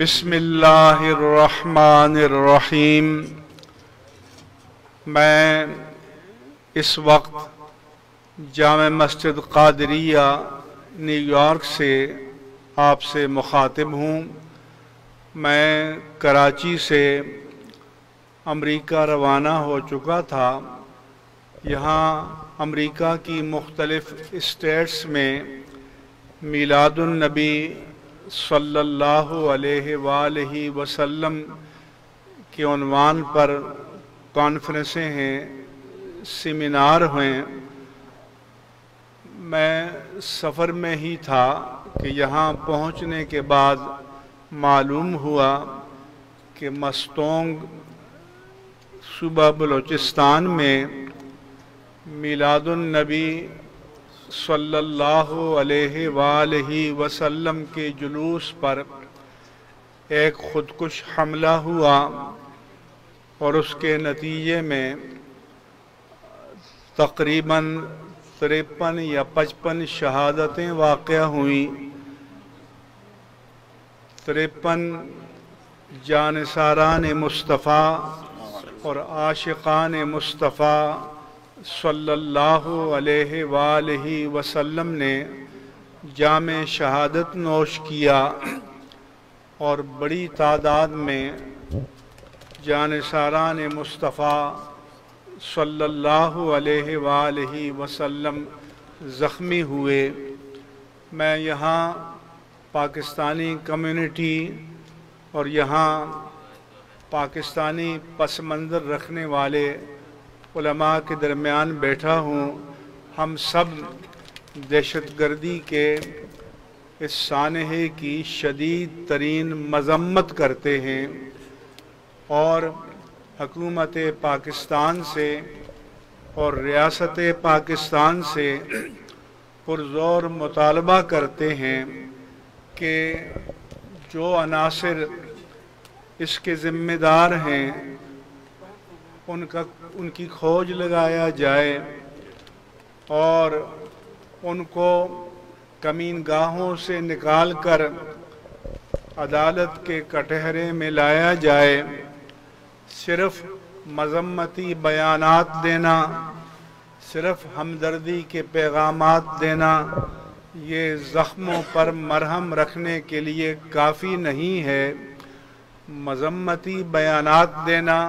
بسم اللہ الرحمن الرحیم۔ میں اس وقت جامع مسجد قادریہ نیو یارک سے آپ سے مخاطب ہوں۔ میں کراچی سے امریکہ روانہ ہو چکا تھا۔ یہاں امریکہ کی مختلف اسٹیٹس میں میلاد النبی صلی اللہ علیہ وآلہ وسلم کے عنوان پر کانفرنسیں ہیں، سیمینار ہیں۔ میں سفر میں ہی تھا کہ یہاں پہنچنے کے بعد معلوم ہوا کہ مستونگ صوبہ بلوچستان میں میلاد النبی صلی اللہ علیہ وآلہ وسلم کے جلوس پر ایک خودکش حملہ ہوا اور اس کے نتیجے میں تقریباً 53 یا 55 شہادتیں واقع ہوئیں۔ 53 جانثاران مصطفیٰ اور عاشقان مصطفیٰ صلی اللہ علیہ وآلہ وسلم نے جام شہادت نوش کیا، اور بڑی تعداد میں جانثاران مصطفیٰ صلی اللہ علیہ وآلہ وسلم زخمی ہوئے۔ میں یہاں پاکستانی کمیونٹی اور یہاں پاکستانی پس منظر رکھنے والے علماء کے درمیان بیٹھا ہوں۔ ہم سب دہشت گردی کے اس سانحے کی شدید ترین مذمت کرتے ہیں اور حکومت پاکستان سے اور ریاست پاکستان سے پرزور مطالبہ کرتے ہیں کہ جو عناصر اس کے ذمہ دار ہیں ان کی کھوج لگایا جائے اور ان کو کمین گاہوں سے نکال کر عدالت کے کٹہرے میں لایا جائے۔ صرف مذمتی بیانات دینا، صرف ہمدردی کے پیغامات دینا، یہ زخموں پر مرہم رکھنے کے لیے کافی نہیں ہے۔ مذمتی بیانات دینا،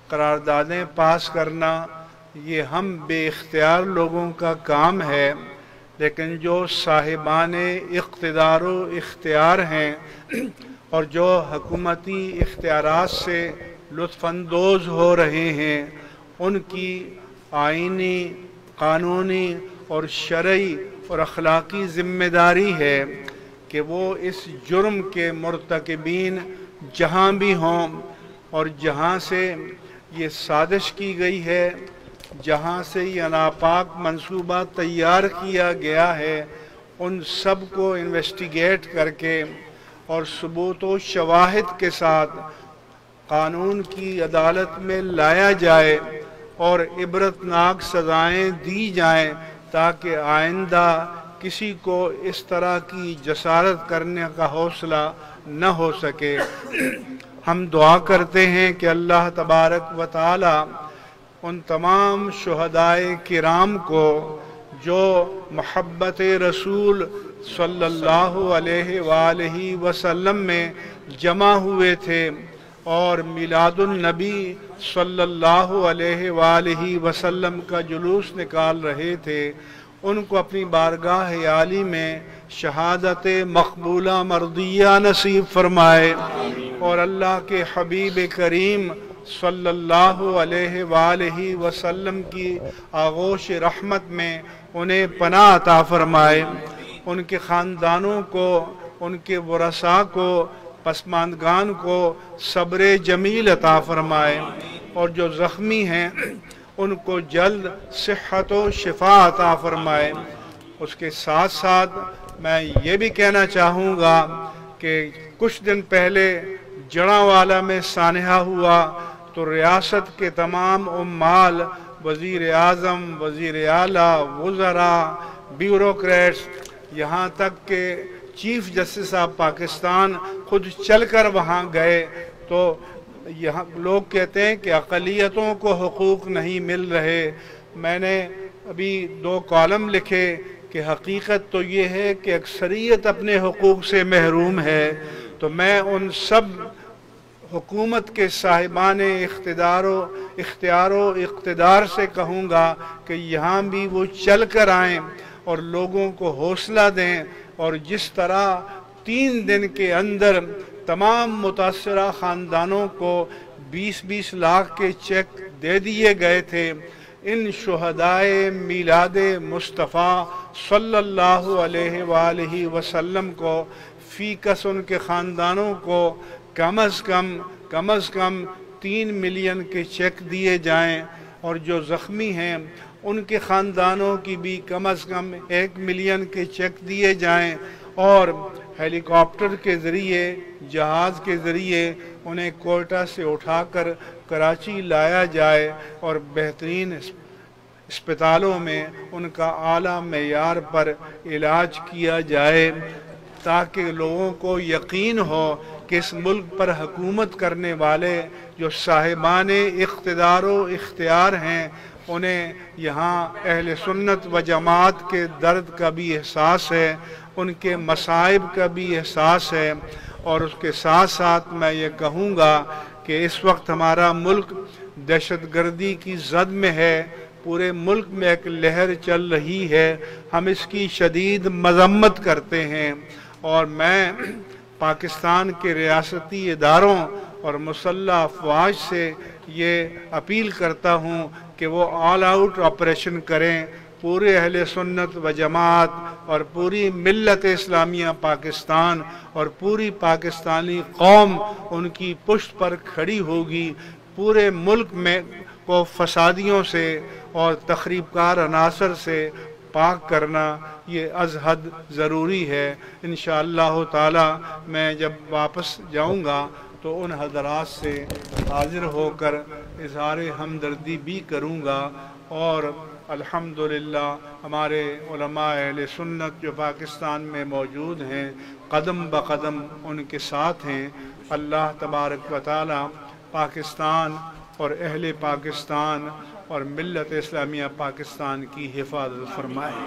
قراردادیں پاس کرنا، یہ ہم بے اختیار لوگوں کا کام ہے، لیکن جو صاحبان اقتدار و اختیار ہیں اور جو حکومتی اختیارات سے لطف اندوز ہو رہے ہیں، ان کی آئینی، قانونی اور شرعی اور اخلاقی ذمہ داری ہے کہ وہ اس جرم کے مرتکبین جہاں بھی ہوں اور جہاں سے یہ سازش کی گئی ہے، جہاں سے یہ ناپاک منصوبہ تیار کیا گیا ہے، ان سب کو انویسٹیگیٹ کر کے اور ثبوت و شواہد کے ساتھ قانون کی عدالت میں لایا جائے اور عبرتناک سزائیں دی جائیں، تاکہ آئندہ کسی کو اس طرح کی جسارت کرنے کا حوصلہ نہ ہو سکے۔ ہم دعا کرتے ہیں کہ اللہ تبارک و تعالی ان تمام شہدائے کرام کو جو محبت رسول صلی اللہ علیہ وآلہ وسلم میں جمع ہوئے تھے اور میلاد النبی صلی اللہ علیہ وآلہ وسلم کا جلوس نکال رہے تھے، ان کو اپنی بارگاہ عالی میں شہادت مقبولہ مرضیہ نصیب فرمائے، اور اللہ کے حبیب کریم صلی اللہ علیہ وآلہ وسلم کی آغوش رحمت میں انہیں پناہ عطا فرمائے، ان کے خاندانوں کو، ان کے ورثاء کو، پسماندگان کو صبر جمیل عطا فرمائے، اور جو زخمی ہیں ان کو جلد صحت و شفا عطا فرمائے۔ اس کے ساتھ ساتھ میں یہ بھی کہنا چاہوں گا کہ کچھ دن پہلے جڑاوالا میں سانحہ ہوا تو ریاست کے تمام عمال، وزیر اعظم، وزیر اعلیٰ، وزراء، بیوروکریٹس، یہاں تک کہ چیف جسٹس آف پاکستان خود چل کر وہاں گئے تو یہاں لوگ کہتے ہیں کہ اقلیتوں کو حقوق نہیں مل رہے. میں نے ابھی 2 کالم لکھے کہ حقیقت تو یہ ہے کہ اکثریت اپنے حقوق سے محروم ہے. تو میں ان سب حکومت کے صاحبان اختیار و اقتدار سے کہوں گا کہ یہاں بھی وہ چل کر آئیں اور لوگوں کو حوصلہ دیں. اور جس طرح 3 دن کے اندر تمام متاثرہ خاندانوں کو 20-20 لاکھ کے چیک دے دیے گئے تھے، ان شہدائے میلاد مصطفیٰ صلی اللہ علیہ وآلہ وسلم کو فی کس ان کے خاندانوں کو کم از کم 3 ملین کے چیک دیے جائیں، اور جو زخمی ہیں ان کے خاندانوں کی بھی کم از کم 1 ملین کے چیک دیے جائیں، اور ہیلی کاپٹر کے ذریعے، جہاز کے ذریعے انہیں کوئٹہ سے اٹھا کر کراچی لایا جائے اور بہترین اسپتالوں میں ان کا اعلیٰ معیار پر علاج کیا جائے، تاکہ لوگوں کو یقین ہو کہ اس ملک پر حکومت کرنے والے جو صاحبان اقتدار و اختیار ہیں، انہیں یہاں اہل سنت و جماعت کے درد کا بھی احساس ہے، ان کے مصائب کا بھی احساس ہے. اور اس کے ساتھ ساتھ میں یہ کہوں گا کہ اس وقت ہمارا ملک دہشت گردی کی زد میں ہے، پورے ملک میں ایک لہر چل رہی ہے، ہم اس کی شدید مذمت کرتے ہیں. اور میں پاکستان کے ریاستی اداروں اور مسلح افواج سے یہ اپیل کرتا ہوں کہ وہ آل آؤٹ آپریشن کریں. پورے اہل سنت و جماعت اور پوری ملت اسلامیہ پاکستان اور پوری پاکستانی قوم ان کی پشت پر کھڑی ہوگی. پورے ملک میں کو فسادیوں سے اور تخریب کار عناصر سے پاک کرنا یہ از حد ضروری ہے. انشاءاللہ تعالی میں جب واپس جاؤں گا تو ان حضرات سے حاضر ہو کر اظہار ہمدردی بھی کروں گا. اور الحمدللہ ہمارے علماء اہل سنت جو پاکستان میں موجود ہیں قدم بقدم ان کے ساتھ ہیں. اللہ تبارک و تعالی پاکستان اور اہل پاکستان اور ملت اسلامیہ پاکستان کی حفاظت فرمائے.